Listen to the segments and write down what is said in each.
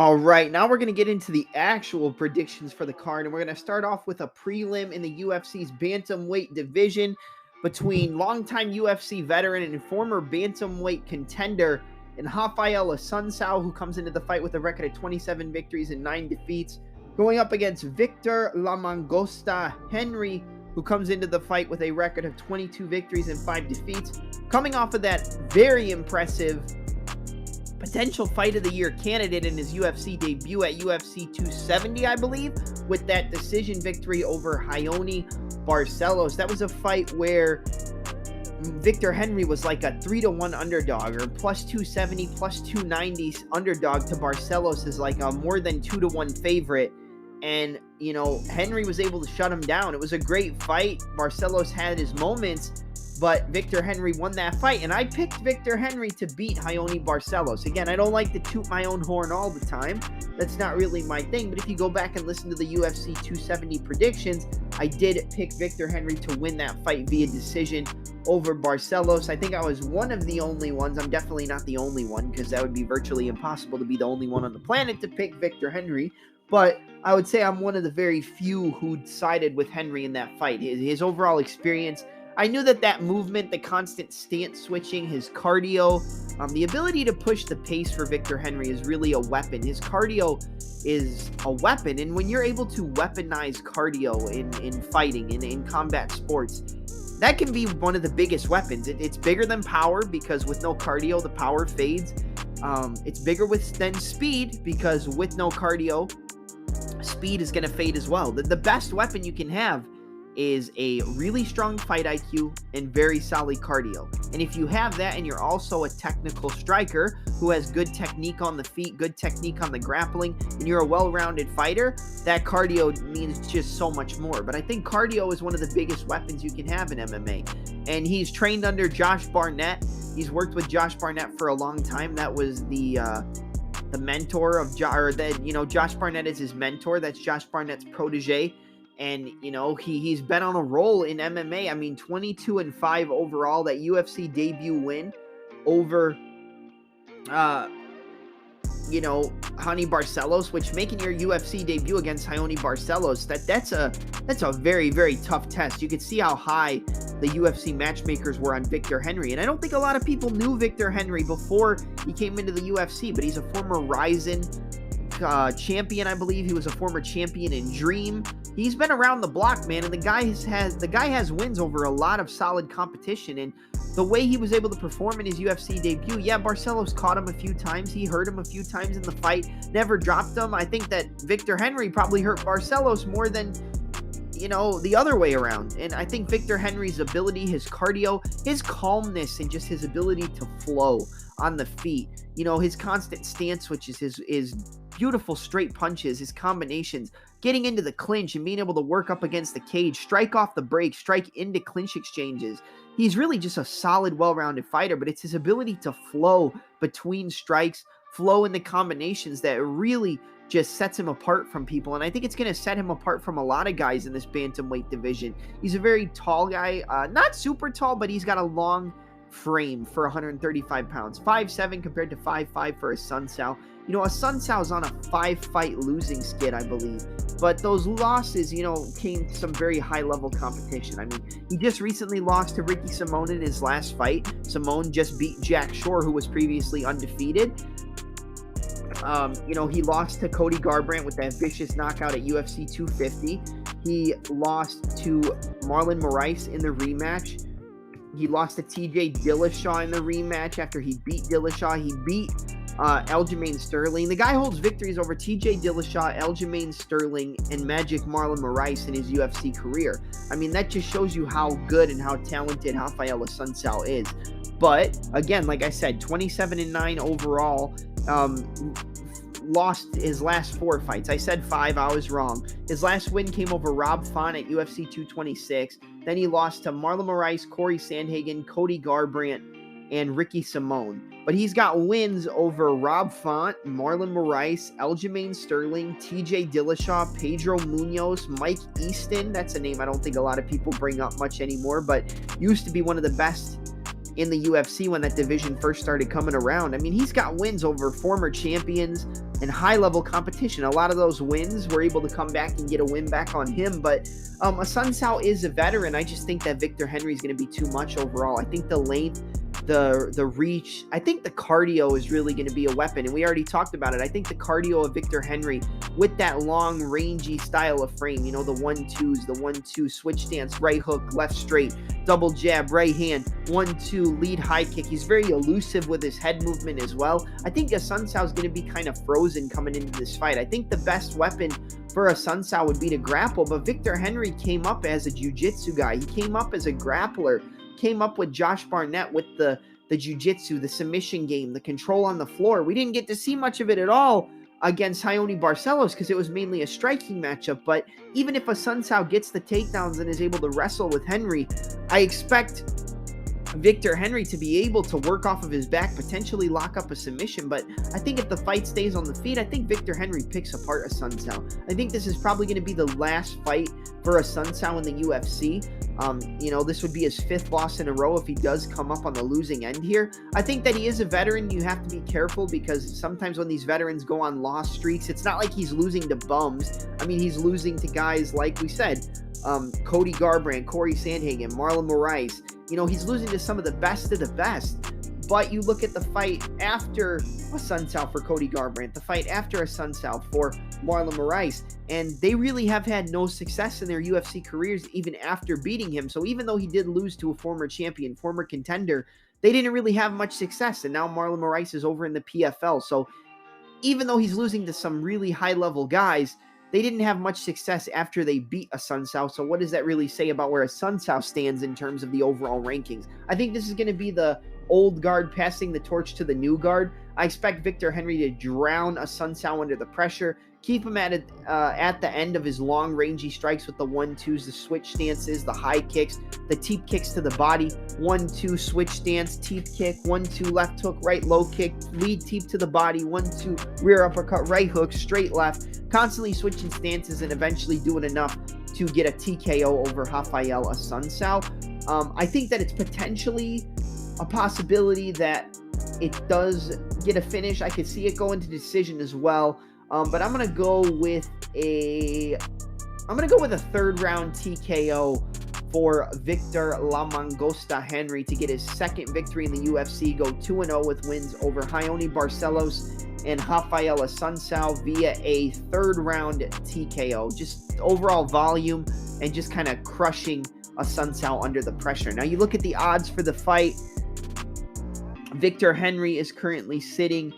All right, now we're going to get into the actual predictions for the card, and we're going to start off with a prelim in the UFC's bantamweight division between longtime UFC veteran and former bantamweight contender and Rafael Assunção, who comes into the fight with a record of 27 victories and 9 defeats, going up against Victor La Mangosta Henry, who comes into the fight with a record of 22 victories and 5 defeats, coming off of that very impressive potential fight of the year candidate in his UFC debut at UFC 270, I believe, with that decision victory over Raoni Barcelos. That was a fight where Victor Henry was like a 3-1 underdog, or plus 270, plus 290 underdog to Barcelos is like a more than 2-1 favorite. And, you know, Henry was able to shut him down. It was a great fight. Barcelos had his moments, but Victor Henry won that fight. And I picked Victor Henry to beat Raoni Barcelos. Again, I don't like to toot my own horn all the time. That's not really my thing. But if you go back and listen to the UFC 270 predictions, I did pick Victor Henry to win that fight via decision over Barcelos. I think I was one of the only ones. I'm definitely not the only one, because that would be virtually impossible to be the only one on the planet to pick Victor Henry. But I would say I'm one of the very few who sided with Henry in that fight. His overall experience, I knew that movement, the constant stance switching, his cardio, the ability to push the pace for Victor Henry is really a weapon. His cardio is a weapon, and when you're able to weaponize cardio in fighting, in combat sports, that can be one of the biggest weapons. It's bigger than power, because with no cardio, the power fades. It's bigger than speed, because with no cardio, speed is going to fade as well. The best weapon you can have is a really strong fight IQ and very solid cardio. And if you have that, and you're also a technical striker who has good technique on the feet, good technique on the grappling, and you're a well-rounded fighter, that cardio means just so much more. But I think cardio is one of the biggest weapons you can have in MMA. And he's trained under Josh Barnett. He's worked with Josh Barnett for a long time. That was the mentor of Josh Barnett is his mentor. That's Josh Barnett's protege. And, you know, he's been on a roll in MMA. I mean, 22-5 overall, that UFC debut win over, Raoni Barcelos, which making your UFC debut against Raoni Barcelos, that's a very, very tough test. You could see how high the UFC matchmakers were on Victor Henry. And I don't think a lot of people knew Victor Henry before he came into the UFC, but he's a former Ryzen champion, I believe. He was a former champion in Dream. He's been around the block, man, and the guy has wins over a lot of solid competition. And the way he was able to perform in his UFC debut, yeah, Barcelos caught him a few times. He hurt him a few times in the fight, never dropped him. I think that Victor Henry probably hurt Barcelos more than, the other way around. And I think Victor Henry's ability, his cardio, his calmness, and just his ability to flow on the feet, his constant stance switches, his beautiful straight punches, his combinations, getting into the clinch and being able to work up against the cage, strike off the break, strike into clinch exchanges. He's really just a solid, well-rounded fighter, but it's his ability to flow between strikes, flow in the combinations, that really just sets him apart from people. And I think it's going to set him apart from a lot of guys in this bantamweight division. He's a very tall guy, not super tall, but he's got a long frame for 135 pounds, 5'7" compared to 5'5" for Assunção. Assunção's on a 5-fight losing skid, I believe. But those losses, came to some very high-level competition. I mean, he just recently lost to Ricky Simón in his last fight. Simón just beat Jack Shore, who was previously undefeated. He lost to Cody Garbrandt with that vicious knockout at UFC 250. He lost to Marlon Moraes in the rematch. He lost to TJ Dillashaw in the rematch after he beat Dillashaw. He beat Aljamain Sterling. The guy holds victories over TJ Dillashaw, Aljamain Sterling, and Magic Marlon Moraes in his UFC career. I mean, that just shows you how good and how talented Rafael Assunção is. But, again, like I said, 27-9 overall. Lost his last 4 fights. I said 5, I was wrong. His last win came over Rob Font at UFC 226. Then he lost to Marlon Moraes, Corey Sandhagen, Cody Garbrandt, and Ricky Simón. But he's got wins over Rob Font, Marlon Moraes, Aljamain Sterling, TJ Dillashaw, Pedro Munoz, Mike Easton. That's a name I don't think a lot of people bring up much anymore, but used to be one of the best in the UFC when that division first started coming around. I mean, he's got wins over former champions and high-level competition. A lot of those wins were able to come back and get a win back on him, but Assunção is a veteran. I just think that Victor Henry is going to be too much overall. I think the length, the reach, I think the cardio is really going to be a weapon, and we already talked about it. I think the cardio of Victor Henry with that long, rangy style of frame, you know, the 1-2s, the 1-2 switch stance, right hook, left straight, double jab, right hand, 1-2 lead high kick. He's very elusive with his head movement as well. I think Assunção is going to be kind of frozen coming into this fight. I think the best weapon for Assunção would be to grapple, but Victor Henry came up as a jiu-jitsu guy. He came up as a grappler, came up with Josh Barnett with the jiu-jitsu, the submission game, the control on the floor. We didn't get to see much of it at all against Raoni Barcelos because it was mainly a striking matchup. But even if Assunção gets the takedowns and is able to wrestle with Henry, I expect Victor Henry to be able to work off of his back, potentially lock up a submission. But I think if the fight stays on the feet, I think Victor Henry picks apart Assunção. I think this is probably going to be the last fight for Assunção in the UFC. You know, this would be his 5th loss in a row if he does come up on the losing end here. I think that he is a veteran. You have to be careful because sometimes when these veterans go on loss streaks, it's not like he's losing to bums. I mean, he's losing to guys like we said, Cody Garbrandt, Corey Sandhagen, Marlon Moraes. You know, he's losing to some of the best of the best. But you look at the fight after Assunção for Cody Garbrandt, the fight after Assunção for Marlon Moraes, and they really have had no success in their UFC careers even after beating him. So even though he did lose to a former champion, former contender, they didn't really have much success. And now Marlon Moraes is over in the PFL. So even though he's losing to some really high-level guys, they didn't have much success after they beat Assunção. So what does that really say about where Assunção stands in terms of the overall rankings? I think this is going to be the old guard passing the torch to the new guard. I expect Victor Henry to drown Assunção under the pressure, keep him at the end of his long, rangy strikes with the 1-2s, the switch stances, the high kicks, the teep kicks to the body, 1-2 switch stance, teep kick, 1-2 left hook, right low kick, lead teep to the body, 1-2 rear uppercut, right hook, straight left, constantly switching stances and eventually doing enough to get a TKO over Rafael Assunção. I think that it's potentially a possibility that it does get a finish. I could see it go into decision as well. But I'm gonna go with a 3rd round TKO for Victor La Mangosta Henry to get his 2nd victory in the UFC, go 2-0 with wins over Raoni Barcelos and Rafael Assunção via a 3rd round TKO. Just overall volume and just kind of crushing Assunção under the pressure. Now you look at the odds for the fight. Victor Henry is currently sitting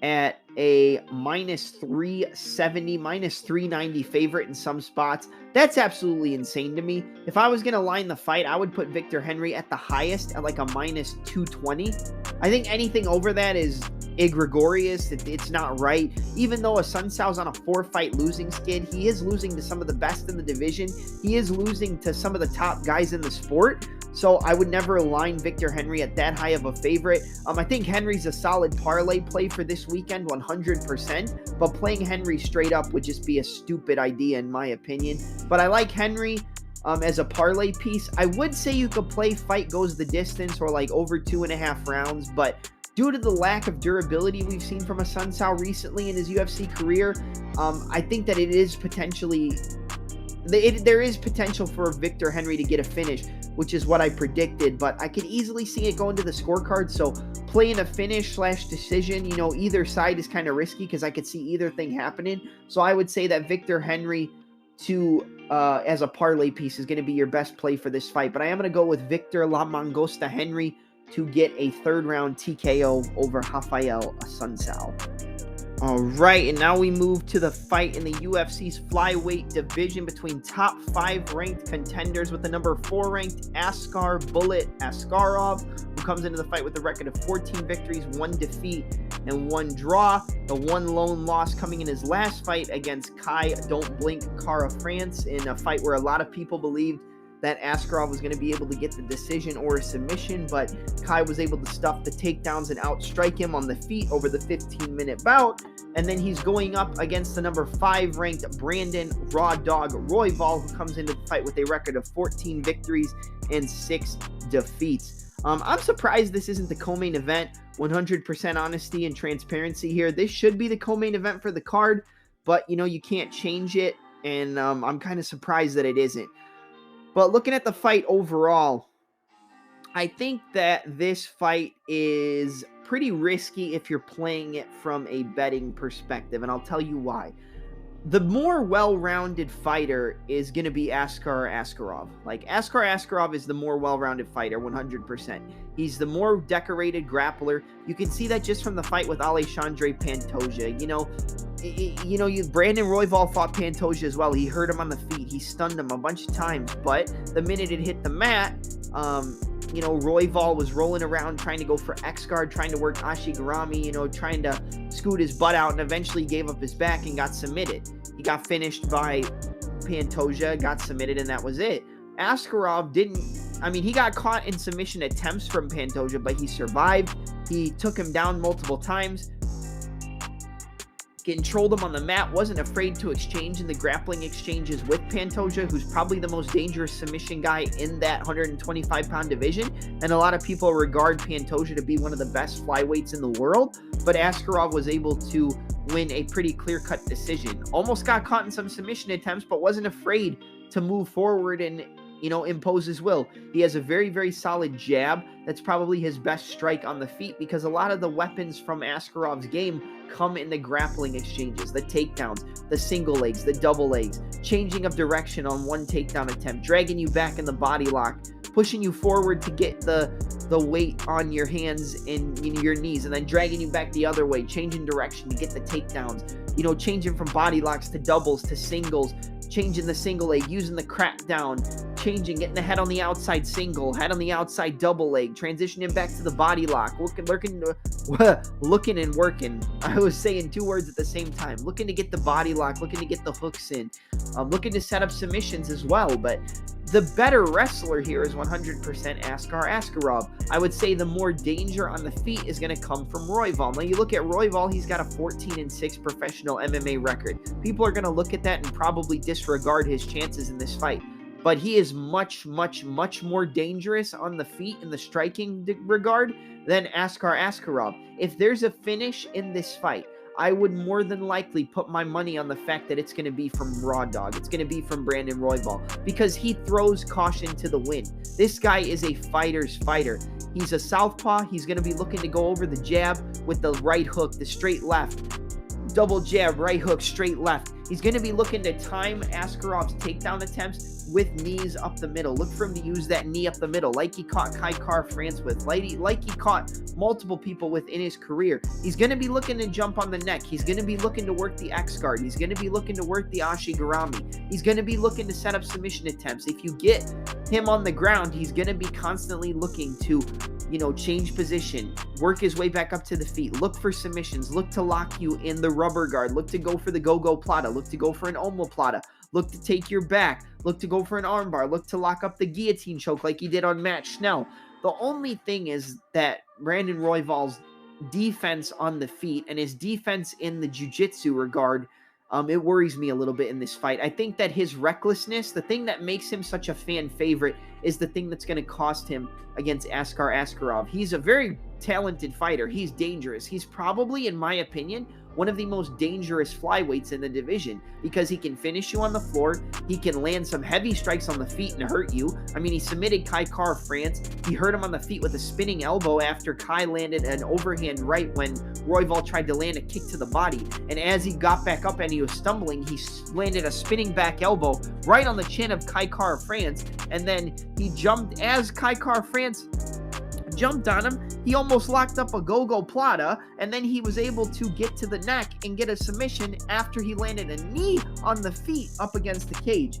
at a -370, -390 favorite in some spots. That's absolutely insane to me. If I was going to line the fight, I would put Victor Henry at the highest at like a -220. I think anything over that is egregious. It's not right. Even though Assunção's on a 4-fight losing skid, he is losing to some of the best in the division. He is losing to some of the top guys in the sport. So I would never align Victor Henry at that high of a favorite. I think Henry's a solid parlay play for this weekend, 100%. But playing Henry straight up would just be a stupid idea in my opinion. But I like Henry as a parlay piece. I would say you could play fight goes the distance or like over 2.5 rounds. But due to the lack of durability we've seen from Assunção recently in his UFC career, I think that it is potentially... there is potential for Victor Henry to get a finish, which is what I predicted, but I could easily see it go into the scorecard. So playing a finish / decision, you know, either side is kind of risky because I could see either thing happening. So I would say that Victor Henry as a parlay piece is going to be your best play for this fight. But I am going to go with Victor La Mangosta Henry to get a 3rd round TKO over Rafael Assunção. All right, and now we move to the fight in the UFC's flyweight division between top 5 ranked contenders, with the number 4 ranked Askar Bullet Askarov, who comes into the fight with a record of 14 victories, 1 defeat, and 1 draw. The 1 lone loss coming in his last fight against Kai Don't Blink Kara France, in a fight where a lot of people believed that Askarov was going to be able to get the decision or a submission, but Kai was able to stuff the takedowns and outstrike him on the feet over the 15-minute bout. And then he's going up against the number 5 ranked Brandon Raw Dog Royval, who comes into the fight with a record of 14 victories and 6 defeats. I'm surprised this isn't the co-main event. 100% honesty and transparency here. This should be the co-main event for the card, but you can't change it, and I'm kind of surprised that it isn't. But looking at the fight overall, I think that this fight is pretty risky if you're playing it from a betting perspective, and I'll tell you why. The more well-rounded fighter is going to be Askar Askarov. Like, Askar Askarov is the more well-rounded fighter, 100%. He's the more decorated grappler. You can see that just from the fight with Alexandre Pantoja. Brandon Royval fought Pantoja as well. He hurt him on the feet. He stunned him a bunch of times, but the minute it hit the mat, Royval was rolling around trying to go for X-guard, trying to work Ashigarami, trying to scoot his butt out, and eventually gave up his back and got submitted. He got finished by Pantoja, got submitted, and that was it. Askarov he got caught in submission attempts from Pantoja, but he survived. He took him down multiple times, controlled him on the mat, wasn't afraid to exchange in the grappling exchanges with Pantoja, who's probably the most dangerous submission guy in that 125-pound division. And a lot of people regard Pantoja to be one of the best flyweights in the world, but Askarov was able to win a pretty clear-cut decision. Almost got caught in some submission attempts, but wasn't afraid to move forward and impose his will. He has a very, very solid jab. That's probably his best strike on the feet, because a lot of the weapons from Askarov's game come in the grappling exchanges, the takedowns, the single legs, the double legs, changing of direction on one takedown attempt, dragging you back in the body lock, pushing you forward to get the weight on your hands and your knees, and then dragging you back the other way, changing direction to get the takedowns, changing from body locks to doubles to singles, changing the single leg, using the crackdown, getting the head on the outside single, head on the outside double leg, transitioning back to the body lock, looking and working. I was saying two words at the same time. Looking to get the body lock, looking to get the hooks in, looking to set up submissions as well. But the better wrestler here is 100% Askar Askarov. I would say the more danger on the feet is going to come from Royval. Now, you look at Royval, he's got a 14-6 professional MMA record. People are going to look at that and probably disregard his chances in this fight. But he is much, much, much more dangerous on the feet in the striking regard than Askar Askarov. If there's a finish in this fight, I would more than likely put my money on the fact that it's going to be from Raw Dog. It's going to be from Brandon Royval, because he throws caution to the wind. This guy is a fighter's fighter. He's a southpaw. He's going to be looking to go over the jab with the right hook, the straight left, double jab, right hook, straight left. He's going to be looking to time Askarov's takedown attempts with knees up the middle. Look for him to use that knee up the middle, like he caught Kai Kara-France with, like he caught multiple people with in his career. He's going to be looking to jump on the neck. He's going to be looking to work the X-guard. He's going to be looking to work the Ashigarami. He's going to be looking to set up submission attempts. If you get him on the ground, he's going to be constantly looking to change position, work his way back up to the feet, look for submissions, look to lock you in the rubber guard, look to go for the go-go plata, look to go for an omoplata, look to take your back, look to go for an armbar, look to lock up the guillotine choke like he did on Matt Schnell. The only thing is that Brandon Royval's defense on the feet and his defense in the jiu-jitsu regard, it worries me a little bit in this fight. I think that his recklessness, the thing that makes him such a fan favorite, is the thing that's going to cost him against Askar Askarov. He's a very talented fighter. He's dangerous. He's probably, in my opinion, one of the most dangerous flyweights in the division, because he can finish you on the floor. He can land some heavy strikes on the feet and hurt you. He submitted Kai Kara-France. He hurt him on the feet with a spinning elbow after Kai landed an overhand right when Royval tried to land a kick to the body. And as he got back up and he was stumbling, he landed a spinning back elbow right on the chin of Kai Kara-France. And then he jumped as Kai Kara-France jumped on him. He almost locked up a go-go plata, and then he was able to get to the neck and get a submission after he landed a knee on the feet up against the cage.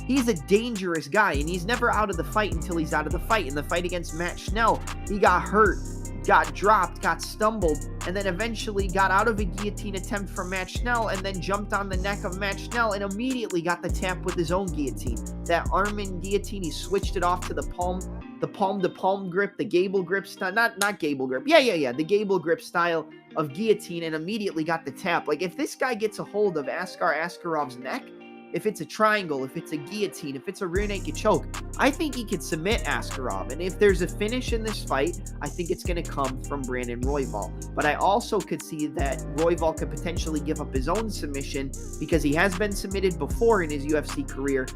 He's a dangerous guy, and he's never out of the fight until he's out of the fight. In the fight against Matt Schnell, he got hurt, got dropped, got stumbled, and then eventually got out of a guillotine attempt from Matt Schnell, and then jumped on the neck of Matt Schnell and immediately got the tap with his own guillotine. That Armin guillotine, he switched it off to the palm-to-palm grip, the Gable grip style, not Gable grip, the Gable grip style of guillotine, and immediately got the tap. Like, if this guy gets a hold of Askar Askarov's neck, if it's a triangle, if it's a guillotine, if it's a rear naked choke, I think he could submit Askarov. And if there's a finish in this fight, I think it's going to come from Brandon Royval. But I also could see that Royval could potentially give up his own submission because he has been submitted before in his UFC career.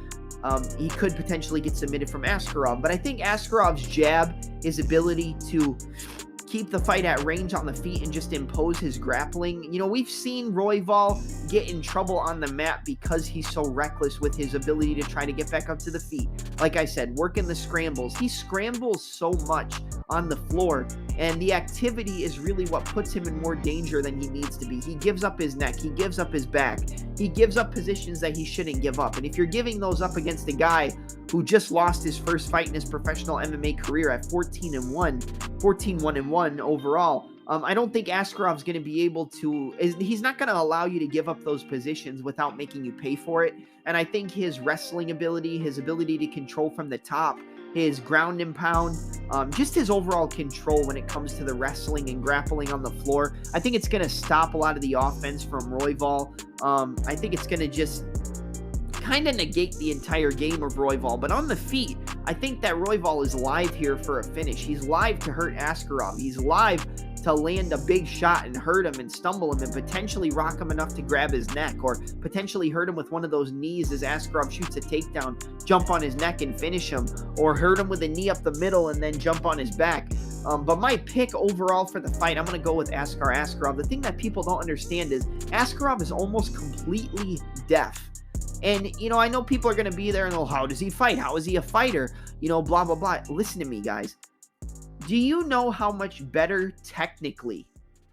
He could potentially get submitted from Askarov. But I think Askarov's jab, his ability to keep the fight at range on the feet and just impose his grappling. You know, we've seen Royval get in trouble on the mat because he's so reckless with his ability to try to get back up to the feet. Like I said, working the scrambles. He scrambles so much on the floor, and the activity is really what puts him in more danger than he needs to be. He gives up his neck. He gives up his back. He gives up positions that he shouldn't give up. And if you're giving those up against a guy who just lost his first fight in his professional MMA career at 14-1 overall, I don't think Askarov's going to be able to, he's not going to allow you to give up those positions without making you pay for it. And I think his wrestling ability, his ability to control from the top, his ground and pound, just his overall control when it comes to the wrestling and grappling on the floor, I think it's going to stop a lot of the offense from Royval. I think it's going to just kind of negate the entire game of Royval. But on the feet, I think that Royval is live here for a finish. He's live to hurt Askarov. He's live to land a big shot and hurt him and stumble him and potentially rock him enough to grab his neck, or potentially hurt him with one of those knees as Askarov shoots a takedown, jump on his neck and finish him, or hurt him with a knee up the middle and then jump on his back. But my pick overall for the fight, I'm going to go with Askar Askarov. The thing that people don't understand is Askarov is almost completely deaf. And, you know, I know people are going to be there and, oh, how does he fight? How is he a fighter? You know, blah, blah, blah. Listen to me, guys. Do you know how much better technically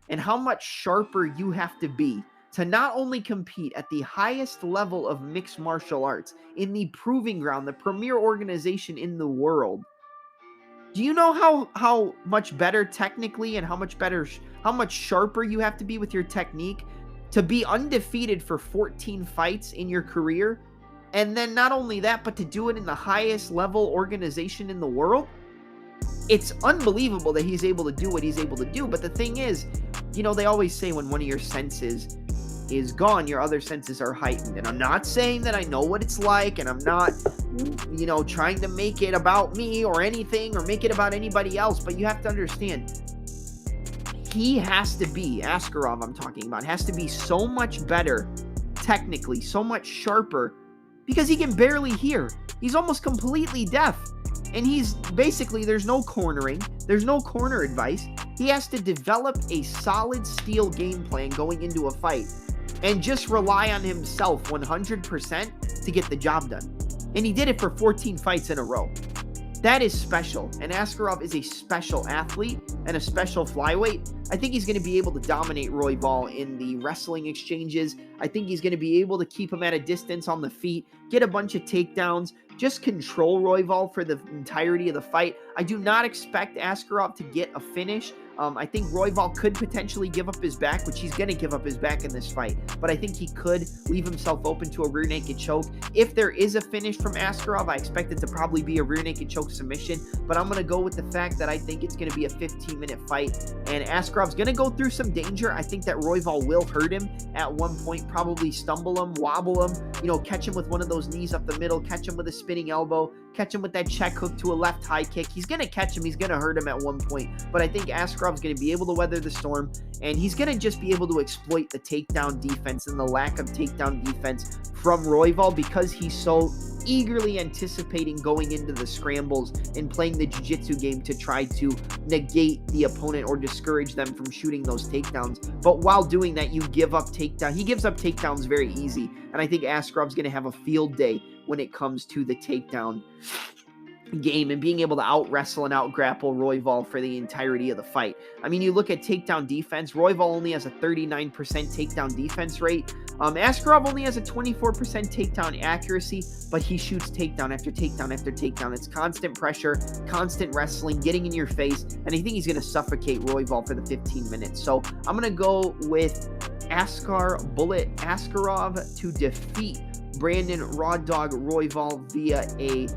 and how much sharper you have to be to not only compete at the highest level of mixed martial arts in the proving ground, the premier organization in the world? Do you know how much better technically and how much sharper you have to be with your technique to be undefeated for 14 fights in your career? And then not only that, but to do it in the highest level organization in the world? It's unbelievable that he's able to do what he's able to do. But the thing is, you know, they always say when one of your senses is gone, your other senses are heightened. And I'm not saying that I know what it's like, and I'm not, you know, trying to make it about me or anything or make it about anybody else. But you have to understand, he has to be, Askarov I'm talking about, has to be so much better technically, so much sharper, because he can barely hear. He's almost completely deaf. And he's basically, there's no cornering. There's no corner advice. He has to develop a solid steel game plan going into a fight and just rely on himself 100% to get the job done. And he did it for 14 fights in a row. That is special. And Askarov is a special athlete and a special flyweight. I think he's going to be able to dominate Royval in the wrestling exchanges. I think he's going to be able to keep him at a distance on the feet, get a bunch of takedowns, just control Royval for the entirety of the fight. I do not expect Askarov to get a finish. I think Royval could potentially give up his back, which he's going to give up his back in this fight. But I think he could leave himself open to a rear naked choke. If there is a finish from Askarov, I expect it to probably be a rear naked choke submission. But I'm going to go with the fact that I think it's going to be a 15-minute fight. And Askarov's going to go through some danger. I think that Royval will hurt him at one point, probably stumble him, wobble him, you know, catch him with one of those knees up the middle, catch him with a spinning elbow, catch him with that check hook to a left high kick. He's going to catch him. He's going to hurt him at one point. But I think Askarov's going to be able to weather the storm, and he's going to just be able to exploit the takedown defense and the lack of takedown defense from Royval because he's so eagerly anticipating going into the scrambles and playing the jiu-jitsu game to try to negate the opponent or discourage them from shooting those takedowns. But while doing that, you give up takedown. He gives up takedowns very easy, and I think Askarov's going to have a field day when it comes to the takedown game and being able to out-wrestle and out-grapple Royval for the entirety of the fight. I mean, you look at takedown defense, Royval only has a 39% takedown defense rate. Askarov only has a 24% takedown accuracy, but he shoots takedown after takedown after takedown. It's constant pressure, constant wrestling, getting in your face, and I think he's going to suffocate Royval for the 15 minutes. So I'm going to go with Askarov to defeat Brandon Raw Dog Royval via a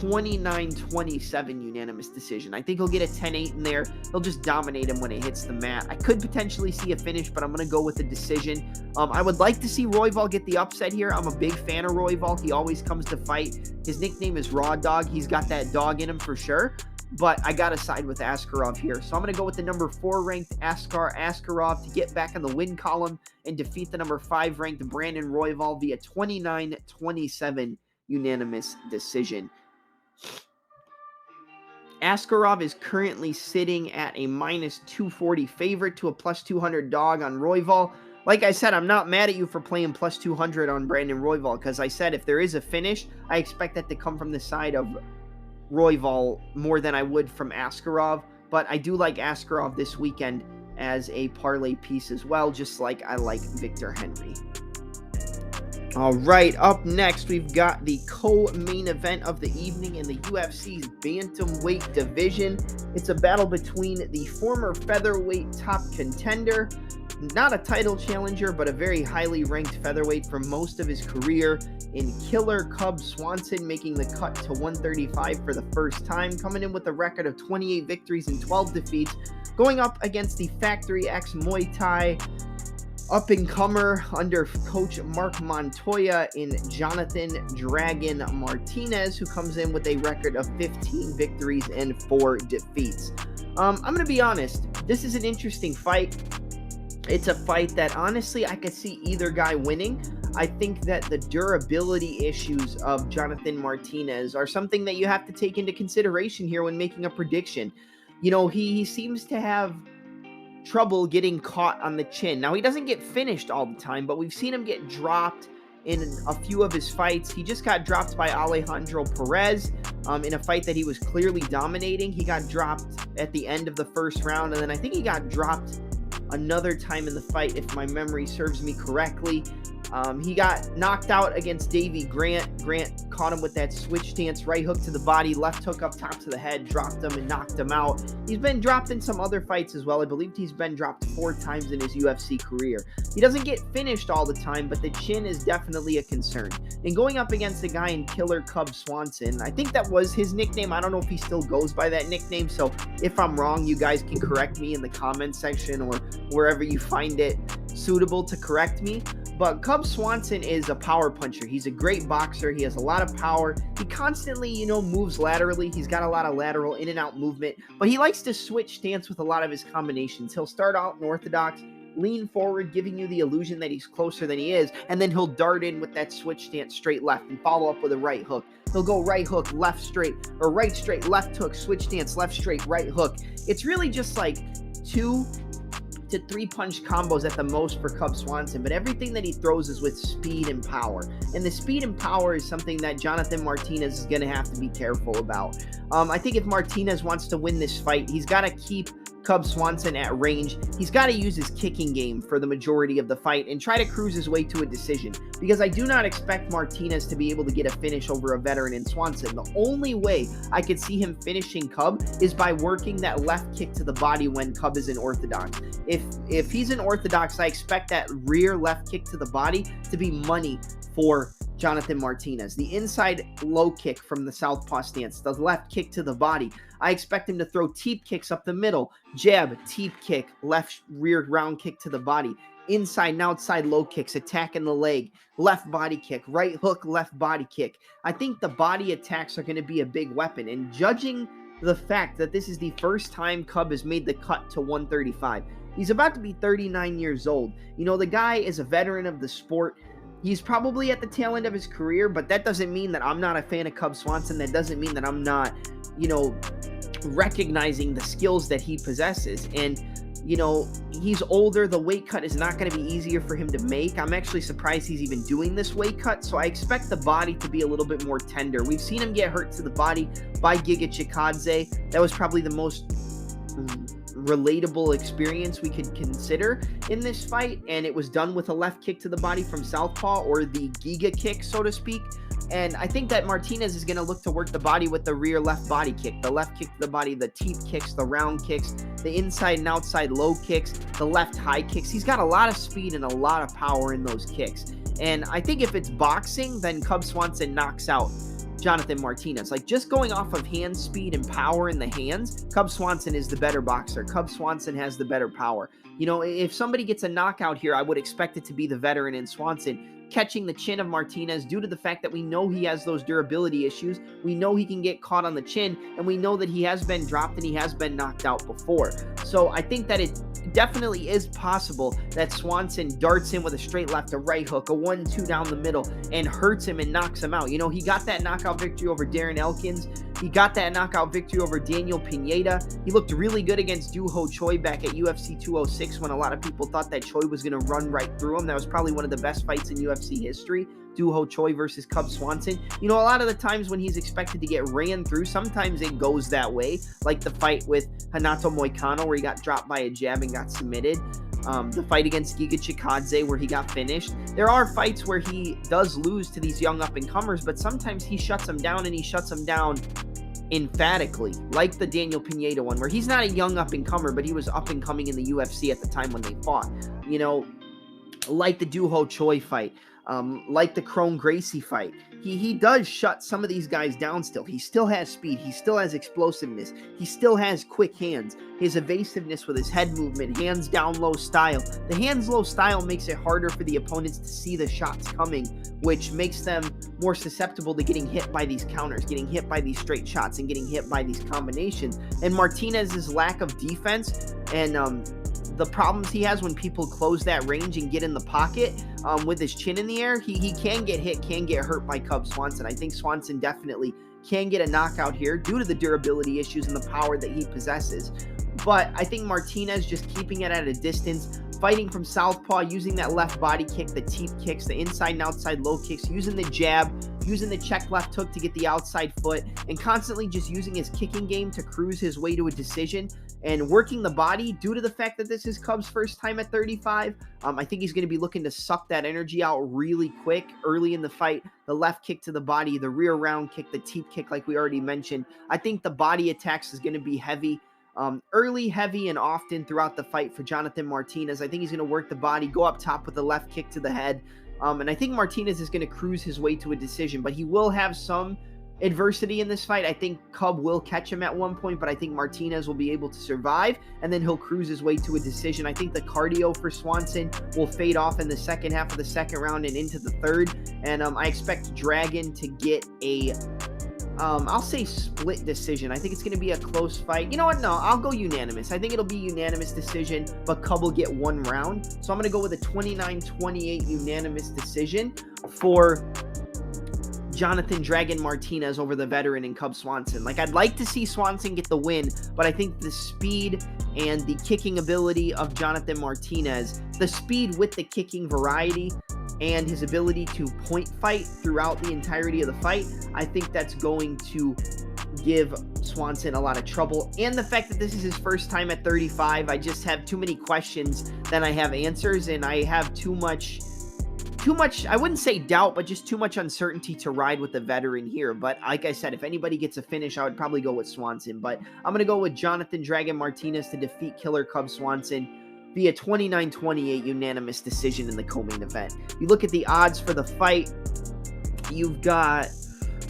29-27 unanimous decision. I think he'll get a 10-8 in there. He'll just dominate him when it hits the mat. I could potentially see a finish, but I'm going to go with a decision. I would like to see Royval get the upset here. I'm a big fan of Royval. He always comes to fight. His nickname is Raw Dog. He's got that dog in him for sure. But I got to side with Askarov here. So I'm going to go with the number 4 ranked Askarov to get back in the win column and defeat the number 5 ranked Brandon Royval via 29-27 unanimous decision. Askarov is currently sitting at a minus 240 favorite to a plus 200 dog on Royval. Like I said, I'm not mad at you for playing plus 200 on Brandon Royval, because I said if there is a finish, I expect that to come from the side of Royval more than I would from Askarov, but I do like Askarov this weekend as a parlay piece as well, just like I like Victor Henry. All right, up next, we've got the co-main event of the evening in the UFC's bantamweight division. It's a battle between the former featherweight top contender, not a title challenger, but a very highly ranked featherweight for most of his career, in Killer Cub Swanson, making the cut to 135 for the first time, coming in with a record of 28 victories and 12 defeats, going up against the Factory X Muay Thai up-and-comer under coach Mark Montoya in Jonathan Dragon Martinez, who comes in with a record of 15 victories and 4 defeats. I'm going to be honest, this is an interesting fight. It's a fight that, honestly, I could see either guy winning. I think that the durability issues of Jonathan Martinez are something that you have to take into consideration here when making a prediction. You know, he seems to have trouble getting caught on the chin. Now, he doesn't get finished all the time, but we've seen him get dropped in a few of his fights. He just got dropped by Alejandro Perez in a fight that he was clearly dominating. He got dropped at the end of the first round, and then I think he got dropped another time in the fight, if my memory serves me correctly. He got knocked out against Davey Grant. Grant caught him with that switch stance, right hook to the body, left hook up top to the head, dropped him and knocked him out. He's been dropped in some other fights as well. I believe he's been dropped 4 times in his UFC career. He doesn't get finished all the time, but the chin is definitely a concern. And going up against a guy in Killer Cub Swanson, I think that was his nickname. I don't know if he still goes by that nickname, so if I'm wrong, you guys can correct me in the comment section or wherever you find it suitable to correct me. But Cub Swanson is a power puncher. He's a great boxer. He has a lot of power. He constantly, moves laterally. He's got a lot of lateral in and out movement, but he likes to switch stance with a lot of his combinations. He'll start out in orthodox, lean forward, giving you the illusion that he's closer than he is, and then he'll dart in with that switch stance straight left and follow up with a right hook. He'll go right hook, left straight, or right straight, left hook, switch stance, left straight, right hook. It's really just like 2 to 3 punch combos at the most for Cub Swanson, but everything that he throws is with speed and power. And the speed and power is something that Jonathan Martinez is going to have to be careful about. I think if Martinez wants to win this fight, he's got to keep Cub Swanson at range. He's got to use his kicking game for the majority of the fight and try to cruise his way to a decision, because I do not expect Martinez to be able to get a finish over a veteran in Swanson. The only way I could see him finishing Cub is by working that left kick to the body when Cub is in orthodox. If he's in orthodox, I expect that rear left kick to the body to be money for Jonathan Martinez. The inside low kick from the southpaw stance, the left kick to the body. I expect him to throw teep kicks up the middle, jab, teep kick, left rear round kick to the body, inside and outside low kicks, attacking the leg, left body kick, right hook, left body kick. I think the body attacks are going to be a big weapon, and judging the fact that this is the first time Cub has made the cut to 135, he's about to be 39 years old. The guy is a veteran of the sport. He's probably at the tail end of his career, but that doesn't mean that I'm not a fan of Cub Swanson. That doesn't mean that I'm not, recognizing the skills that he possesses. And, he's older. The weight cut is not going to be easier for him to make. I'm actually surprised he's even doing this weight cut. So I expect the body to be a little bit more tender. We've seen him get hurt to the body by Giga Chikadze. That was probably the most relatable experience we could consider in this fight, and it was done with a left kick to the body from southpaw, or the Giga kick, so to speak. And I think that Martinez is going to look to work the body with the rear left body kick, the left kick to the body, the teep kicks, the round kicks, the inside and outside low kicks, the left high kicks. He's got a lot of speed and a lot of power in those kicks. And I think if it's boxing, then Cub Swanson knocks out Jonathan Martinez. Like, just going off of hand speed and power in the hands, Cub Swanson is the better boxer. Cub Swanson has the better power. You know, if somebody gets a knockout here, I would expect it to be the veteran in Swanson catching the chin of Martinez due to the fact that we know he has those durability issues. We know he can get caught on the chin, and we know that he has been dropped and he has been knocked out before. So I think that it definitely is possible that Swanson darts in with a straight left, a right hook, a 1-2 down the middle, and hurts him and knocks him out. You know, he got that knockout victory over Darren Elkins. He got that knockout victory over Daniel Pineda. He looked really good against Doo Ho Choi back at UFC 206 when a lot of people thought that Choi was going to run right through him. That was probably one of the best fights in UFC history. Doo Ho Choi versus Cub Swanson. You know, a lot of the times when he's expected to get ran through, sometimes it goes that way, like the fight with Renato Moicano where he got dropped by a jab and got submitted. The fight against Giga Chikadze where he got finished. There are fights where he does lose to these young up-and-comers, but sometimes he shuts them down, and he shuts them down emphatically, like the Daniel Pineda one, where he's not a young up-and-comer, but he was up-and-coming in the UFC at the time when they fought. You know, like the Doo Ho Choi fight, like the Crone Gracie fight. He does shut some of these guys down still. He still has speed. He still has explosiveness. He still has quick hands. His evasiveness with his head movement, hands down low style. The hands low style makes it harder for the opponents to see the shots coming, which makes them more susceptible to getting hit by these counters, getting hit by these straight shots, and getting hit by these combinations. And Martinez's lack of defense and the problems he has when people close that range and get in the pocket with his chin in the air, he can get hit, can get hurt by Cub Swanson. I think Swanson definitely can get a knockout here due to the durability issues and the power that he possesses. But I think Martinez just keeping it at a distance, fighting from southpaw, using that left body kick, the teep kicks, the inside and outside low kicks, using the jab, using the check left hook to get the outside foot, and constantly just using his kicking game to cruise his way to a decision, and working the body due to the fact that this is Cub's first time at 35. I think he's going to be looking to suck that energy out really quick early in the fight. The left kick to the body, the rear round kick, the teep kick like we already mentioned. I think the body attacks is going to be heavy. Early, heavy, and often throughout the fight for Jonathan Martinez. I think he's going to work the body, go up top with the left kick to the head. And I think Martinez is going to cruise his way to a decision, but he will have some adversity in this fight. I think Cub will catch him at one point, but I think Martinez will be able to survive, and then he'll cruise his way to a decision. I think the cardio for Swanson will fade off in the second half of the second round and into the third, and I expect Dragon to get a I'll say split decision. I think it's going to be a close fight. You know what? No, I'll go unanimous. I think it'll be unanimous decision, but Cub will get one round. So I'm going to go with a 29-28 unanimous decision for Jonathan Dragon Martinez over the veteran in Cub Swanson. Like, I'd like to see Swanson get the win, but I think the speed and the kicking ability of Jonathan Martinez, the speed with the kicking variety, and his ability to point fight throughout the entirety of the fight, I think that's going to give Swanson a lot of trouble. And the fact that this is his first time at 35, I just have too many questions than I have answers, and I have too much, I wouldn't say doubt, but just too much uncertainty to ride with the veteran here. But like I said, if anybody gets a finish, I would probably go with Swanson. But I'm going to go with Jonathan Dragon Martinez to defeat Killer Cub Swanson via 29-28 unanimous decision in the co-main event. You look at the odds for the fight, you've got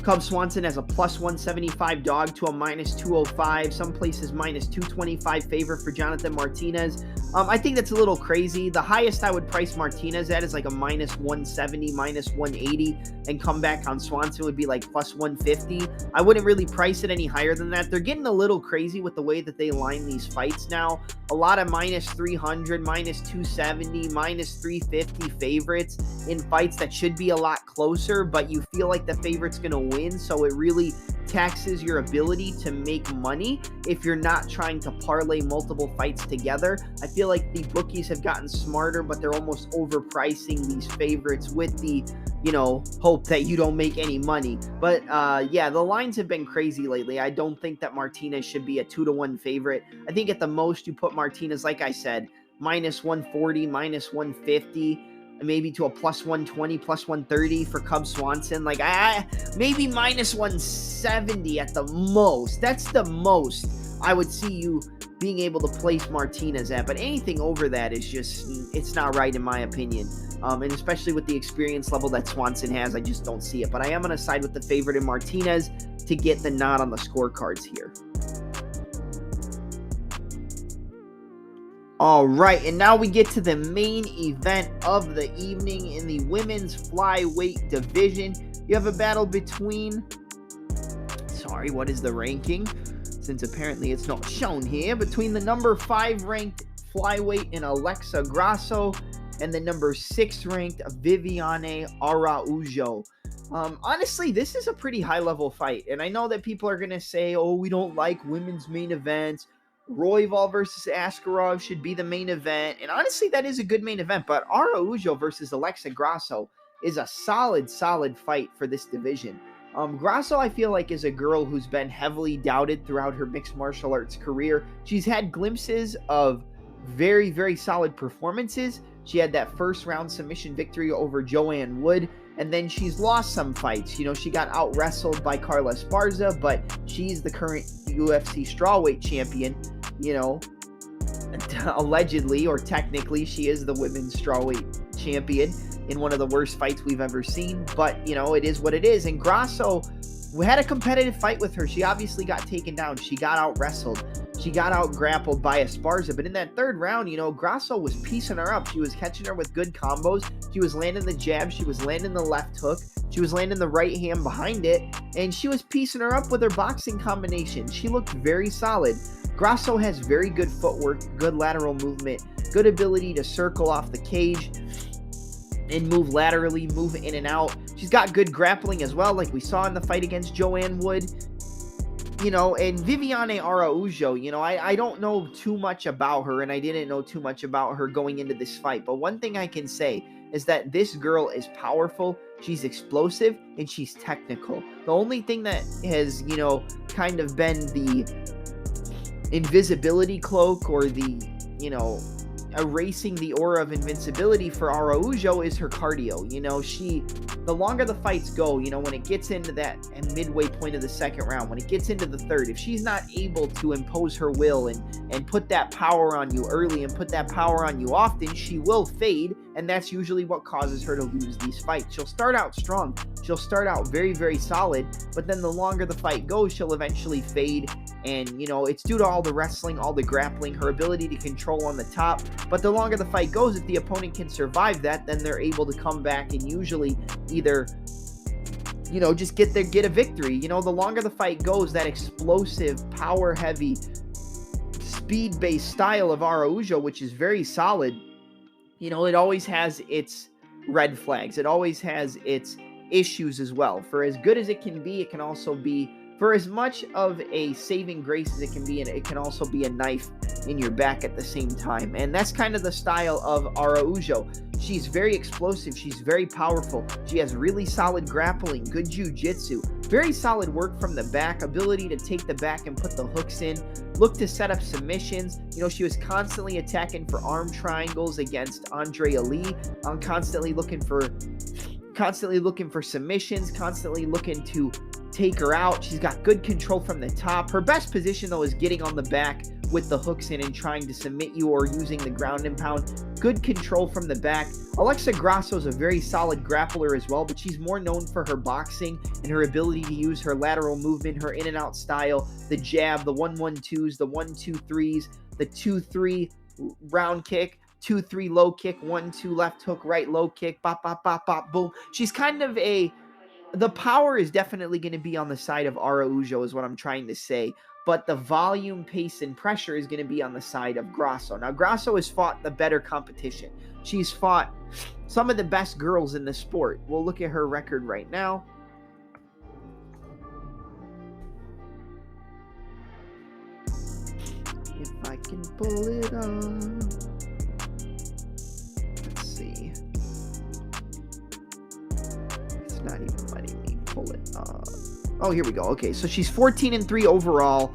Cub Swanson as a plus 175 dog to a minus 205. Some places minus 225 favor for Jonathan Martinez. I think that's a little crazy. The highest I would price Martinez at is like a minus 170, minus 180, and comeback on Swanson would be like plus 150. I wouldn't really price it any higher than that. They're getting a little crazy with the way that they line these fights now. A lot of minus 300, minus 270, minus 350 favorites in fights that should be a lot closer, but you feel like the favorite's going to win, so it really taxes your ability to make money if you're not trying to parlay multiple fights together. I feel like the bookies have gotten smarter, but they're almost overpricing these favorites with the, hope that you don't make any money. But yeah, the lines have been crazy lately. I don't think that Martinez should be a 2-1 favorite. I think at the most you put Martinez, like I said, minus 140, minus 150, maybe to a plus 120, plus 130 for Cub Swanson. Like, I maybe minus 170 at the most. That's the most I would see you being able to place Martinez at. But anything over that is just, it's not right in my opinion. And especially with the experience level that Swanson has, I just don't see it. But I am going to side with the favorite in Martinez to get the nod on the scorecards here. All right, and now we get to the main event of the evening in the women's flyweight division. You have a battle between, what is the ranking? Since apparently it's not shown here, between the number 5 ranked flyweight in Alexa Grasso and the number 6 ranked Viviane Araujo. Honestly, this is a pretty high-level fight, and I know that people are going to say, oh, we don't like women's main events. Royval versus Askarov should be the main event, and honestly, that is a good main event, but Araujo versus Alexa Grasso is a solid fight for this division. Grasso, I feel like, is a girl who's been heavily doubted throughout her mixed martial arts career. She's had glimpses of very solid performances. She had that first round submission victory over Joanne Wood, and then she's lost some fights. You know, she got out-wrestled by Carla Esparza, but she's the current UFC strawweight champion. You know, allegedly or technically, she is the women's strawweight champion in one of the worst fights we've ever seen. But, you know, it is what it is. And Grasso, we had a competitive fight with her. She obviously got taken down. She got out-wrestled. She got out-grappled by Esparza. But in that third round, you know, Grasso was piecing her up. She was catching her with good combos. She was landing the jab. She was landing the left hook. She was landing the right hand behind it. And she was piecing her up with her boxing combination. She looked very solid. Grasso has very good footwork, good lateral movement, good ability to circle off the cage and move laterally, move in and out. She's got good grappling as well, like we saw in the fight against Joanne Wood. You know, and Viviane Araujo, you know, I don't know too much about her, and I didn't know too much about her going into this fight. But one thing I can say is that this girl is powerful, she's explosive, and she's technical. The only thing that has, you know, kind of been the invisibility cloak or the, you know, erasing the aura of invincibility for Araujo is her cardio. You know, the longer the fights go, you know, when it gets into that midway point of the second round, when it gets into the third, if she's not able to impose her will and put that power on you early and put that power on you often, she will fade, and that's usually what causes her to lose these fights. She'll start out strong, she'll start out very solid, but then the longer the fight goes, she'll eventually fade. And, you know, it's due to all the wrestling, all the grappling, her ability to control on the top. But the longer the fight goes, if the opponent can survive that, then they're able to come back and usually either, you know, just get a victory. You know, the longer the fight goes, that explosive, power-heavy, speed-based style of Araujo, which is very solid, you know, it always has its red flags. It always has its issues as well. For as good as it can also be, for as much of a saving grace as it can be, and it can also be a knife in your back at the same time. And that's kind of the style of Araujo. She's very explosive. She's very powerful. She has really solid grappling, good jiu-jitsu, very solid work from the back, ability to take the back and put the hooks in, look to set up submissions. You know, she was constantly attacking for arm triangles against Andre Ali, constantly looking for submissions, constantly looking to take her out. She's got good control from the top. Her best position, though, is getting on the back with the hooks in and trying to submit you or using the ground and pound. Good control from the back. Alexa Grasso is a very solid grappler as well, but she's more known for her boxing and her ability to use her lateral movement, her in and out style, the jab, the 1-1-2s, the 1-2-3s, the 2-3 round kick, 2-3 low kick, 1-2 left hook, right low kick, bop, bop, bop, bop, boom. She's kind of the power is definitely going to be on the side of Araujo is what I'm trying to say, but the volume, pace, and pressure is going to be on the side of Grasso. Now, Grasso has fought the better competition. She's fought some of the best girls in the sport. We'll look at her record right now. If I can pull it up. Let's see. It's not even letting me pull it up. Oh, here we go. Okay, so she's 14-3 overall.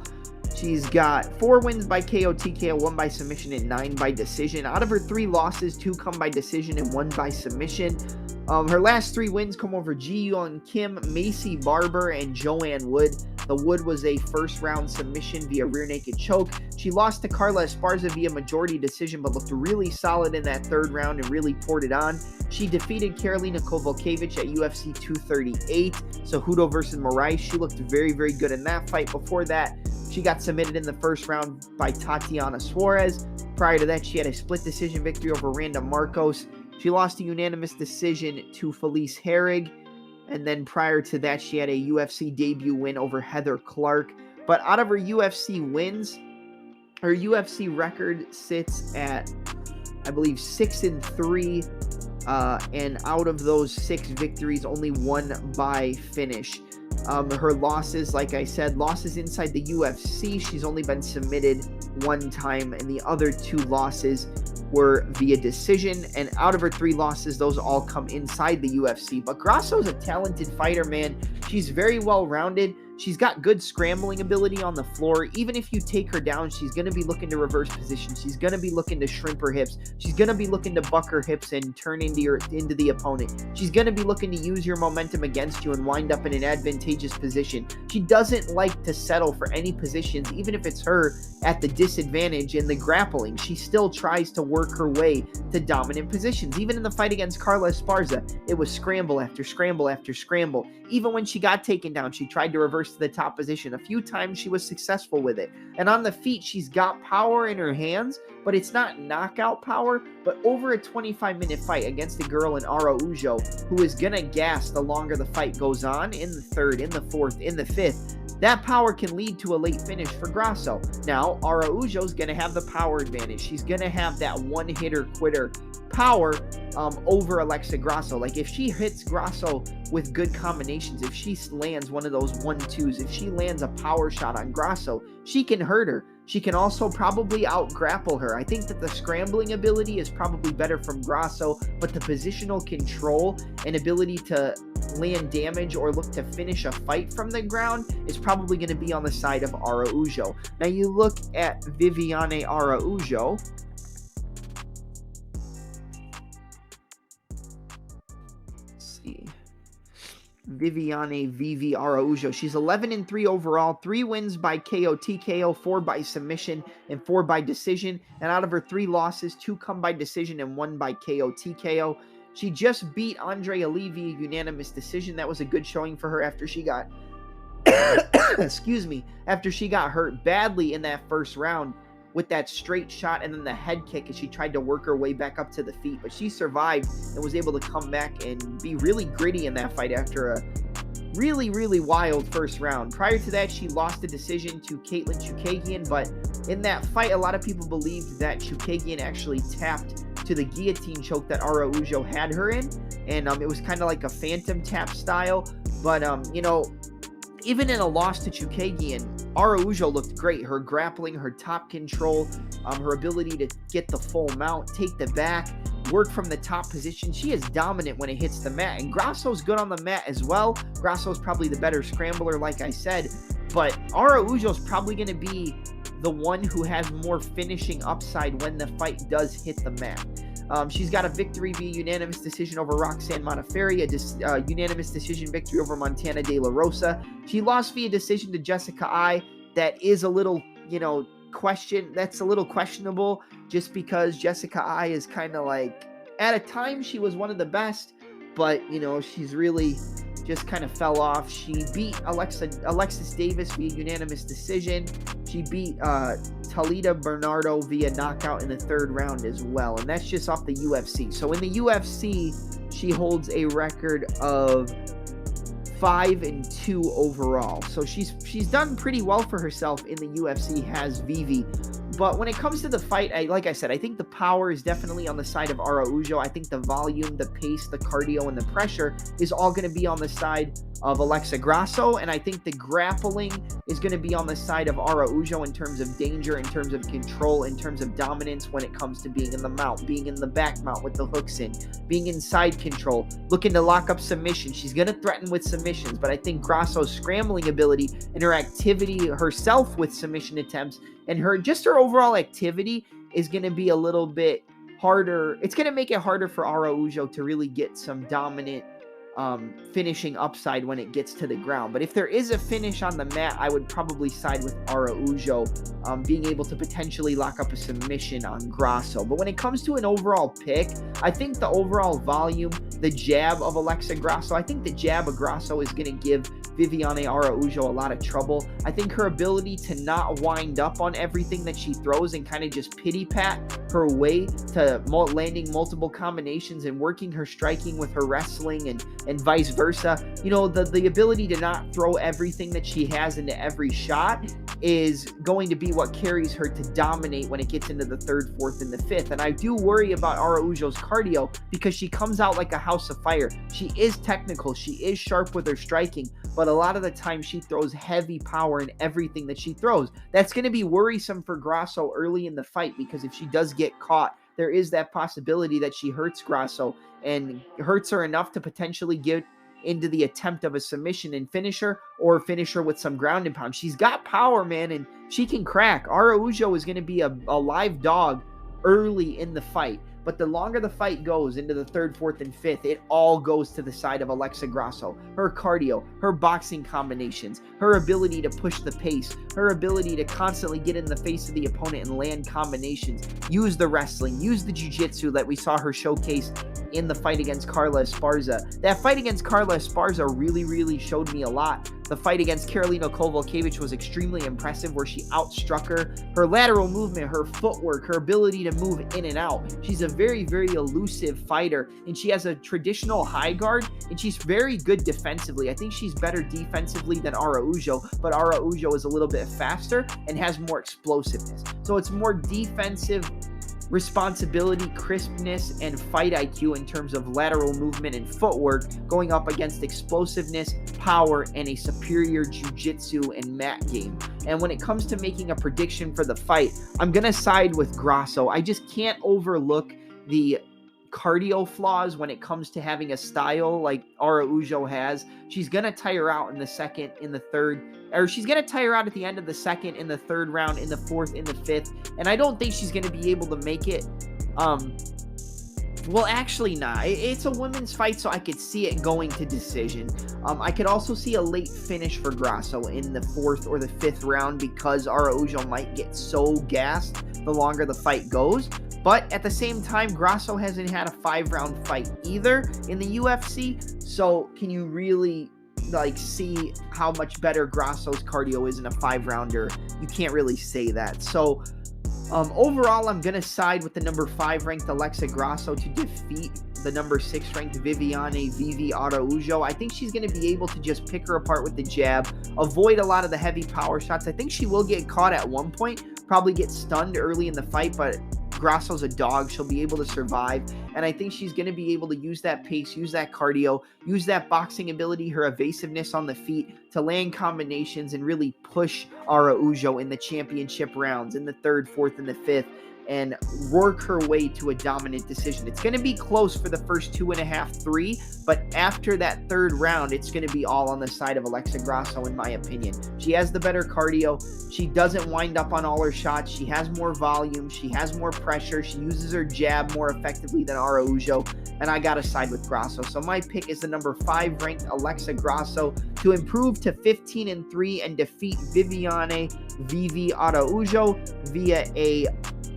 She's got 4 wins by KO, TKO, 1 by submission, and 9 by decision. Out of her 3 losses, 2 come by decision and 1 by submission. Her last 3 wins come over Ji Yeon Kim, Macy Barber, and Joanne Wood. The Wood was a first-round submission via rear naked choke. She lost to Carla Esparza via majority decision, but looked really solid in that 3rd round and really poured it on. She defeated Karolina Kowalkiewicz at UFC 238. Cejudo versus Moraes. She looked very, very good in that fight. Before that, she got submitted in the 1st round by Tatiana Suarez. Prior to that, she had a split decision victory over Randa Marcos. She lost a unanimous decision to Felice Herrig. And then prior to that, she had a UFC debut win over Heather Clark. But out of her UFC wins, her UFC record sits at, I believe, 6-3. And out of those 6 victories, only 1 by finish. Her losses, like I said, losses inside the UFC, she's only been submitted 1 time, and the other 2 losses were via decision. And out of her 3 losses, those all come inside the UFC. But Grasso's a talented fighter, man. She's very well-rounded. She's got good scrambling ability on the floor. Even if you take her down, she's going to be looking to reverse position. She's going to be looking to shrimp her hips. She's going to be looking to buck her hips and turn into the opponent. She's going to be looking to use your momentum against you and wind up in an advantageous position. She doesn't like to settle for any positions, even if it's her at the disadvantage in the grappling. She still tries to work her way to dominant positions. Even in the fight against Carla Esparza, it was scramble after scramble after scramble. Even when she got taken down, she tried to reverse to the top position. A few times she was successful with it. And on the feet, she's got power in her hands, but it's not knockout power. But over a 25-minute fight against a girl in Araujo who is going to gas the longer the fight goes on, in the 3rd, in the 4th, in the 5th, that power can lead to a late finish for Grasso. Now, Araujo's going to have the power advantage. She's going to have that one-hitter quitter power over Alexa Grasso. Like, if she hits Grasso with good combinations, if she lands one of those 1-2s, if she lands a power shot on Grasso, she can hurt her. She can also probably out-grapple her. I think that the scrambling ability is probably better from Grasso, but the positional control and ability to land damage or look to finish a fight from the ground is probably going to be on the side of Araujo. Now, you look at Viviane Araujo. Viviane Vivi Araujo. She's 11-3 overall, 3 wins by KO TKO, 4 by submission, and 4 by decision. And out of her 3 losses, 2 come by decision and 1 by KO TKO. She just beat Andrea Lee via unanimous decision. That was a good showing for her after she got after she got hurt badly in that 1st round with that straight shot and then the head kick as she tried to work her way back up to the feet. But she survived and was able to come back and be really gritty in that fight after a really, really wild 1st round. Prior to that, she lost a decision to Caitlin Chookagian, but in that fight, a lot of people believed that Chookagian actually tapped to the guillotine choke that Araujo had her in, and it was kind of like a phantom tap style. But, even in a loss to Chookagian, Araujo looked great. Her grappling, her top control, her ability to get the full mount, take the back, work from the top position. She is dominant when it hits the mat. And Grasso's good on the mat as well. Grasso's probably the better scrambler, like I said. But Araujo's probably going to be the one who has more finishing upside when the fight does hit the mat. She's got a victory via unanimous decision over Roxanne Modafferi, a unanimous decision victory over Montana De La Rosa. She lost via decision to Jessica Ai. That is a little, that's a little questionable, just because Jessica Ai is kind of like, at a time she was one of the best, but, she's really just kind of fell off. She beat Alexis Davis via unanimous decision. She beat Talita Bernardo via knockout in the 3rd round as well, and that's just off the UFC. So in the UFC, she holds a record of 5-2 overall. So she's done pretty well for herself in the UFC, has Vivi. But when it comes to the fight, like I said, I think the power is definitely on the side of Araujo. I think the volume, the pace, the cardio, and the pressure is all going to be on the side of Alexa Grasso. And I think the grappling is going to be on the side of Araujo in terms of danger, in terms of control, in terms of dominance when it comes to being in the mount, being in the back mount with the hooks in, being in side control, looking to lock up submission. She's going to threaten with submissions, but I think Grasso's scrambling ability and her activity herself with submission attempts and her overall activity is going to be a little bit harder. It's going to make it harder for Araujo to really get some dominant finishing upside when it gets to the ground. But if there is a finish on the mat, I would probably side with Araujo, being able to potentially lock up a submission on Grasso. But when it comes to an overall pick, I think the overall volume, the jab of Alexa Grasso, I think the jab of Grasso is going to give Viviane Araujo a lot of trouble. I think her ability to not wind up on everything that she throws and kind of just pity pat her way to landing multiple combinations and working her striking with her wrestling and vice versa. You know, the ability to not throw everything that she has into every shot is going to be what carries her to dominate when it gets into the third, fourth, and the fifth. And I do worry about Araujo's cardio because she comes out like a house of fire. She is technical. She is sharp with her striking, but a lot of the time she throws heavy power in everything that she throws. That's going to be worrisome for Grasso early in the fight because if she does get caught, there is that possibility that she hurts Grasso and hurts her enough to potentially get into the attempt of a submission and finish her, or finish her with some ground and pound. She's got power, man, and she can crack. Araujo is going to be a live dog early in the fight. But the longer the fight goes into the third, fourth, and fifth, it all goes to the side of Alexa Grasso. Her cardio, her boxing combinations, her ability to push the pace, her ability to constantly get in the face of the opponent and land combinations, use the wrestling, use the jiu-jitsu that we saw her showcase in the fight against Carla Esparza. That fight against Carla Esparza really showed me a lot. The fight against Karolina Kowalkiewicz was extremely impressive where she outstruck her. Her lateral movement, her footwork, her ability to move in and out. She's a very elusive fighter, and she has a traditional high guard, and she's very good defensively. I think she's better defensively than Araujo, but Araujo is a little bit faster and has more explosiveness. So it's more defensive responsibility, crispness, and fight IQ in terms of lateral movement and footwork going up against explosiveness, power, and a superior jiu-jitsu and mat game. And when it comes to making a prediction for the fight, I'm going to side with Grasso. I just can't overlook the cardio flaws when it comes to having a style like Araujo has. She's going to tire out in the second, in the third, or she's going to tire out at the end of the second, in the third round, in the fourth, in the fifth. And I don't think she's going to be able to make it. Well, actually not. It's a women's fight, so I could see it going to decision. I could also see a late finish for Grasso in the fourth or the fifth round because Araujo might get so gassed the longer the fight goes. But at the same time, Grasso hasn't had a 5-round fight either in the UFC. So can you really see how much better Grasso's cardio is in a 5-rounder? You can't really say that. So overall, I'm going to side with the number 5 ranked Alexa Grasso to defeat the number 6 ranked Vivi Araujo. I think she's going to be able to just pick her apart with the jab, avoid a lot of the heavy power shots. I think she will get caught at one point, probably get stunned early in the fight, but Grasso's a dog. She'll be able to survive. And I think she's going to be able to use that pace, use that cardio, use that boxing ability, her evasiveness on the feet to land combinations and really push Araujo in the championship rounds, in the third, fourth, and the fifth, and work her way to a dominant decision. It's going to be close for the first 2.5, 3, but after that third round, it's going to be all on the side of Alexa Grasso, in my opinion. She has the better cardio. She doesn't wind up on all her shots. She has more volume. She has more pressure. She uses her jab more effectively than Araujo, and I got to side with Grasso. So my pick is the number 5 ranked Alexa Grasso to improve to 15-3 and defeat Vivi Araujo via a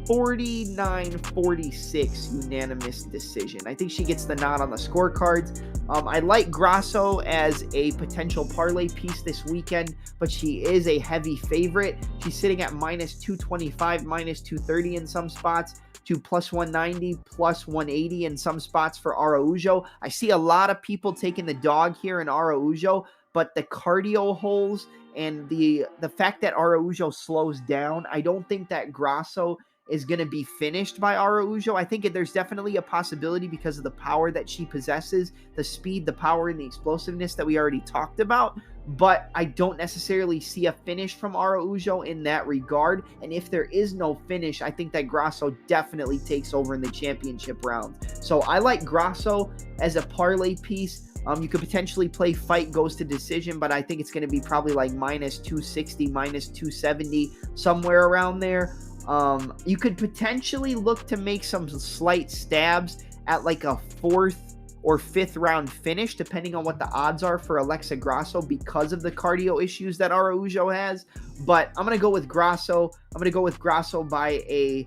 49-46 unanimous decision. I think she gets the nod on the scorecards. I like Grasso as a potential parlay piece this weekend, but she is a heavy favorite. She's sitting at minus 225, minus 230 in some spots, to plus 190, plus 180 in some spots for Araujo. I see a lot of people taking the dog here in Araujo, but the cardio holes and the fact that Araujo slows down, I don't think that Grasso is going to be finished by Araujo. I think there's definitely a possibility because of the power that she possesses, the speed, the power, and the explosiveness that we already talked about. But I don't necessarily see a finish from Araujo in that regard. And if there is no finish, I think that Grasso definitely takes over in the championship round. So I like Grasso as a parlay piece. You could potentially play fight goes to decision, but I think it's going to be probably like minus 260, minus 270, somewhere around there. You could potentially look to make some slight stabs at like a 4th or 5th round finish, depending on what the odds are for Alexa Grasso because of the cardio issues that Araujo has. But I'm going to go with Grasso. I'm going to go with Grasso by a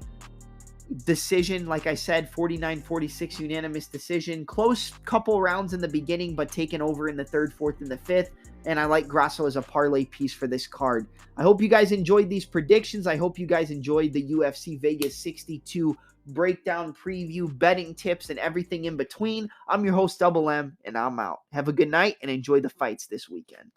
decision, like I said, 49-46 unanimous decision. Close couple rounds in the beginning, but taken over in the 3rd, 4th, and the 5th. And I like Grasso as a parlay piece for this card. I hope you guys enjoyed these predictions. I hope you guys enjoyed the UFC Vegas 62 breakdown, preview, betting tips, and everything in between. I'm your host, Double M, and I'm out. Have a good night and enjoy the fights this weekend.